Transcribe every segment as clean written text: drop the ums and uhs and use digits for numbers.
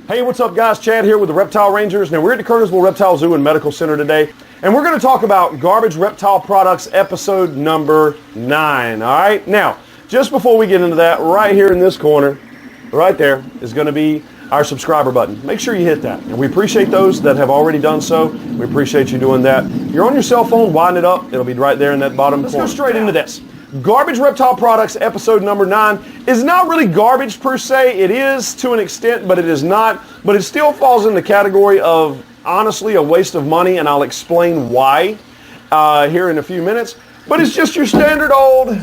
Hey, what's up guys? Chad here with the Reptile Rangers. Now we're at the Kernersville Reptile Zoo and Medical Center today, and we're going to talk about Garbage Reptile Products episode number 9. All right, now just before we get into that, right here in this corner, right there, is going to be our subscriber button. Make sure you hit that. And we appreciate those that have already done so. We appreciate you doing that. You're on your cell phone, wind it up. It'll be right there in that bottom corner. Let's go straight into this. Garbage Reptile Products episode number 9 is not really garbage per se. It is to an extent, but it is not. But it still falls in the category of, honestly, a waste of money, and I'll explain why here in a few minutes. But it's just your standard old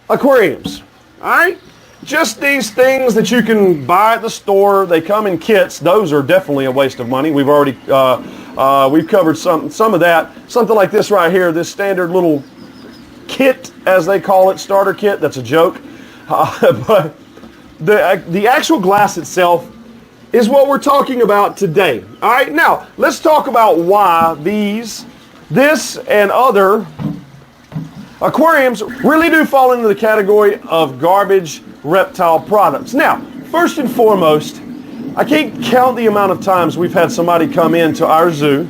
aquariums, all right? Just these things that you can buy at the store. They come in kits. Those are definitely a waste of money. We've already we've covered some of that. Something like this right here, this standard little kit, as they call it, starter kit. That's a joke. But the actual glass itself is what we're talking about today. All right, now let's talk about why this and other aquariums really do fall into the category of garbage reptile products. Now, first and foremost, I can't count the amount of times we've had somebody come into our zoo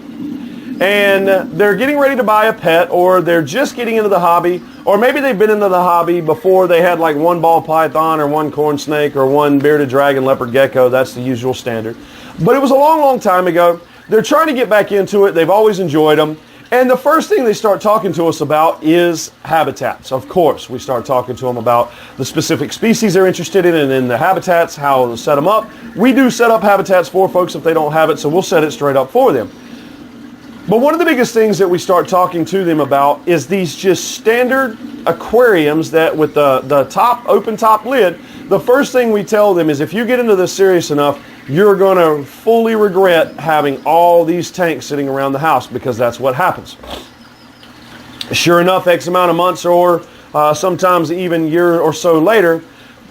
and they're getting ready to buy a pet, or they're just getting into the hobby, or maybe they've been into the hobby before. They had like one ball python or one corn snake or one bearded dragon leopard gecko. That's the usual standard. But it was a long, long time ago. They're trying to get back into it. They've always enjoyed them. And the first thing they start talking to us about is habitats. Of course, we start talking to them about the specific species they're interested in, and then the habitats, how to set them up. We do set up habitats for folks if they don't have it, so we'll set it straight up for them. But one of the biggest things that we start talking to them about is these just standard aquariums that with the top, open top lid. The first thing we tell them is if you get into this serious enough, you're going to fully regret having all these tanks sitting around the house, because that's what happens. Sure enough, X amount of months or sometimes even a year or so later,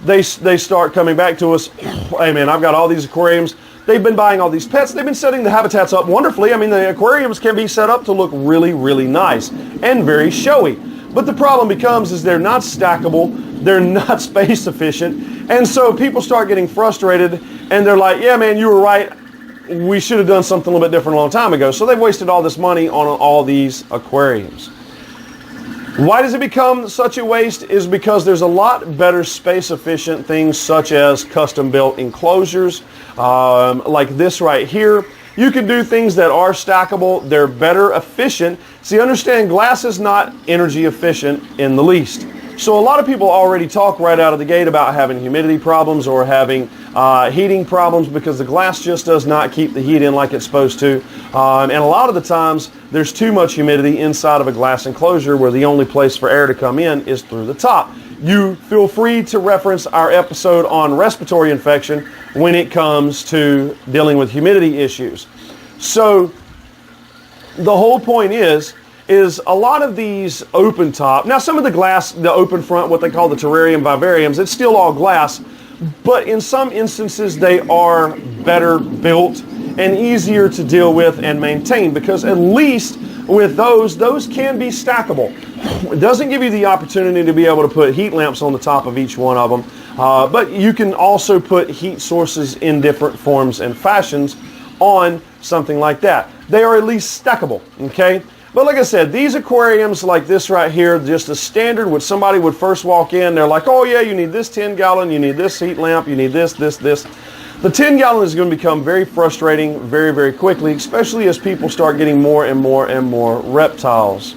they start coming back to us. Hey man, I've got all these aquariums. They've been buying all these pets. They've been setting the habitats up wonderfully. I mean, the aquariums can be set up to look really, really nice and very showy. But the problem becomes is they're not stackable. They're not space efficient. And so people start getting frustrated, and they're like, yeah, man, you were right. We should have done something a little bit different a long time ago. So they've wasted all this money on all these aquariums. Why does it become such a waste? Is because there's a lot better space efficient things, such as custom built enclosures, like this right here. You can do things that are stackable. They're better efficient. See, understand, glass is not energy efficient in the least. So a lot of people already talk right out of the gate about having humidity problems or having heating problems, because the glass just does not keep the heat in like it's supposed to. And a lot of the times there's too much humidity inside of a glass enclosure, where the only place for air to come in is through the top. You feel free to reference our episode on respiratory infection when it comes to dealing with humidity issues. So the whole point is a lot of these open top, now some of the glass, the open front, what they call the terrarium vivariums, it's still all glass, but in some instances they are better built and easier to deal with and maintain, because at least with those can be stackable. It doesn't give you the opportunity to be able to put heat lamps on the top of each one of them, but you can also put heat sources in different forms and fashions on something like that. They are at least stackable, okay? But like I said, these aquariums like this right here, just a standard, when somebody would first walk in, they're like, oh yeah, you need this 10-gallon, you need this heat lamp, you need this. The 10-gallon is going to become very frustrating very, very quickly, especially as people start getting more and more and more reptiles.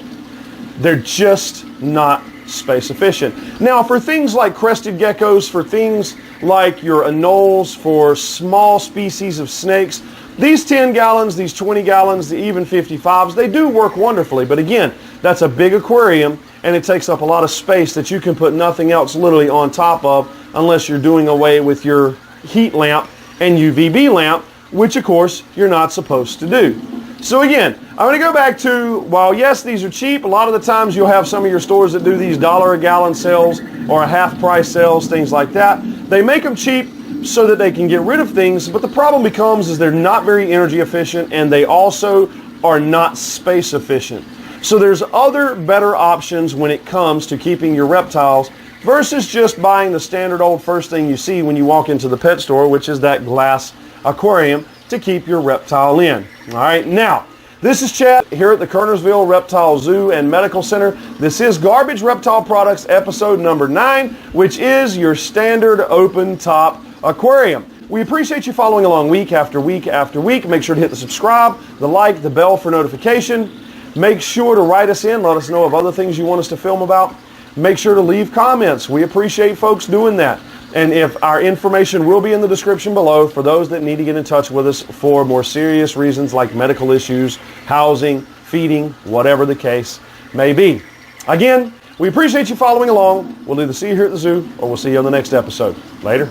They're just not space efficient. Now, for things like crested geckos, for things like your anoles, for small species of snakes, these 10 gallons, these 20 gallons, the even 55s, they do work wonderfully. But again, that's a big aquarium, and it takes up a lot of space that you can put nothing else literally on top of, unless you're doing away with your heat lamp and UVB lamp, which of course you're not supposed to do. So again, I'm going to go back to, while yes, these are cheap, a lot of the times you'll have some of your stores that do these $1 a gallon sales or a half price sales, things like that. They make them cheap so that they can get rid of things, but the problem becomes is they're not very energy efficient, and they also are not space efficient. So there's other better options when it comes to keeping your reptiles versus just buying the standard old first thing you see when you walk into the pet store, which is that glass aquarium to keep your reptile in. All right, now, this is Chad here at the Kernersville Reptile Zoo and Medical Center. This is Garbage Reptile Products episode number 9, which is your standard open top aquarium. We appreciate you following along week after week after week. Make sure to hit the subscribe, the like, the bell for notification. Make sure to write us in. Let us know of other things you want us to film about. Make sure to leave comments. We appreciate folks doing that. And if our information will be in the description below for those that need to get in touch with us for more serious reasons like medical issues, housing, feeding, whatever the case may be. Again, we appreciate you following along. We'll either see you here at the zoo or we'll see you on the next episode. Later.